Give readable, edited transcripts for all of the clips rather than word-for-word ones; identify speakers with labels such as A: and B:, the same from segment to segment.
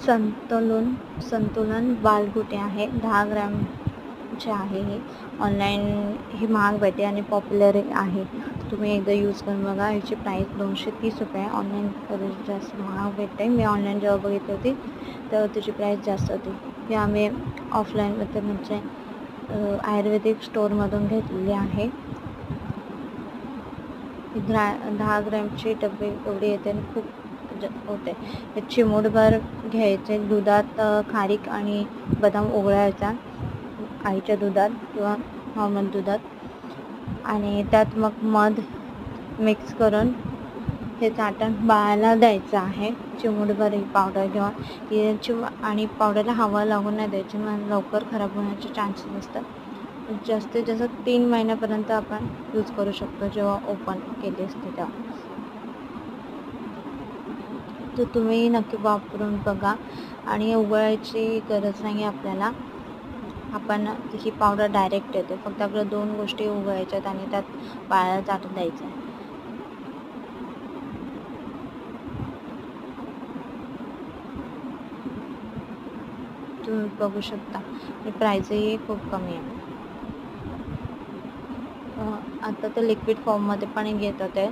A: संतुलन बालगुटे आहे, 10 ग्रॅमचे आहे. हे ऑनलाईन ही महाग भेटते आणि पॉप्युलर आहे. तुम्ही एकदा यूज करून बघा. ह्याची प्राईस 230 रुपये आहे. ऑनलाईन जास्त महाग भेटते. मी ऑनलाईन जेव्हा बघितली होती तेव्हा त्याची प्राईस जास्त होती. हे आम्ही ऑफलाईनमध्ये म्हणजे आयुर्वेदिक स्टोअरमधून घेतलेली आहे. 10 ग्रॅमची डबे एवढी येते आणि खूप होते. हे चिमूटभर घ्यायचे. दुधात खारीक आणि बदाम उकळायचा आईच्या दुधात किंवा नॉर्मल दुधात, आणि त्यात मग मध मिक्स करून हे चाटण बाळाला द्यायचं आहे. चिमूटभर ही पावडर किंवा आणि पावडरला हवा लागून नाही द्यायची, मग लवकर खराब होण्याचे चान्सेस असतात. जास्तीत जास्त 3 महिन्यापर्यंत आपण यूज करू शकतो जेव्हा ओपन केली असते तेव्हा. तर तुम्ही नक्की वापरून बघा. आणि उघडायची गरज नाही आपल्याला. आपण ही पावडर डायरेक्ट येते. फक्त आपल्या 2 गोष्टी उघडायच्यात आणि त्यात बाळाला चाटून द्यायचं आहे. तुम्ही बघू शकता. आणि प्राईसही खूप कमी आहे. आता तर लिक्विड फॉर्ममध्ये पण येतात आहे.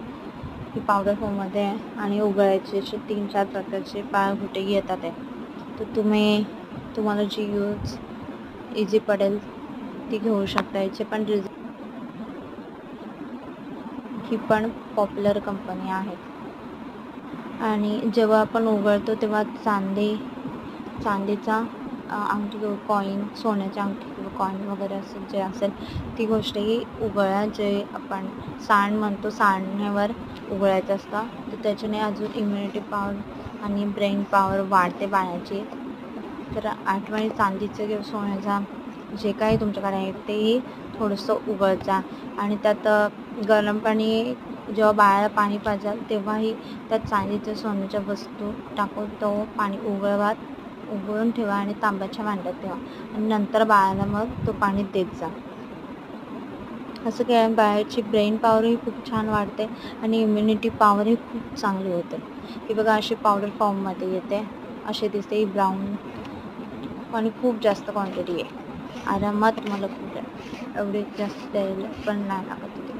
A: ही पावडर फॉर्ममध्ये आहे आणि उघडायचे असे 3-4 प्रकारचे बाळगुटे येतात आहे. तर तुम्हाला जी यूज इझी पडेल ती घेऊ शकता. याचे पण ही पण पॉप्युलर कंपनी आहे. आणि जेव्हा आपण उघडतो तेव्हा चांदीचा अंगठी किंवा कॉईन, सोन्याच्या अंगठी किंवा कॉईन वगैरे असं जे असेल ती गोष्टही उघडा. जे आपण सांड म्हणतो, सांडण्यावर उघडायचं असतं. तर त्याच्याने अजून इम्युनिटी पॉवर आणि ब्रेन पॉवर वाढते बाळाची. तर आठवणी चांदीचं किंवा सोन्याचा जे काही तुमच्याकडे आहे तेही थोडंसं उघडचा. आणि त्यात गरम पाणी जेव्हा बाळाला पाणी पाजाल तेव्हाही त्यात चांदीच्या सोन्याच्या वस्तू टाकून तो पाणी उघडून ठेवा आणि तांब्याच्या भांड्यात ठेवा आणि नंतर बाळाला मग तो पाणी देत जा. असं केल्याने बाळाची ब्रेन पॉवरही खूप छान वाढते आणि इम्युनिटी पॉवरही खूप चांगली होते. ही बघा अशी पावडर फॉर्ममध्ये येते, असे दिसते. ही ब्राऊन आणि खूप जास्त क्वांटिटी आहे. आरामात मला खूप एवढी जास्त द्यायला पण नाही लागत होती.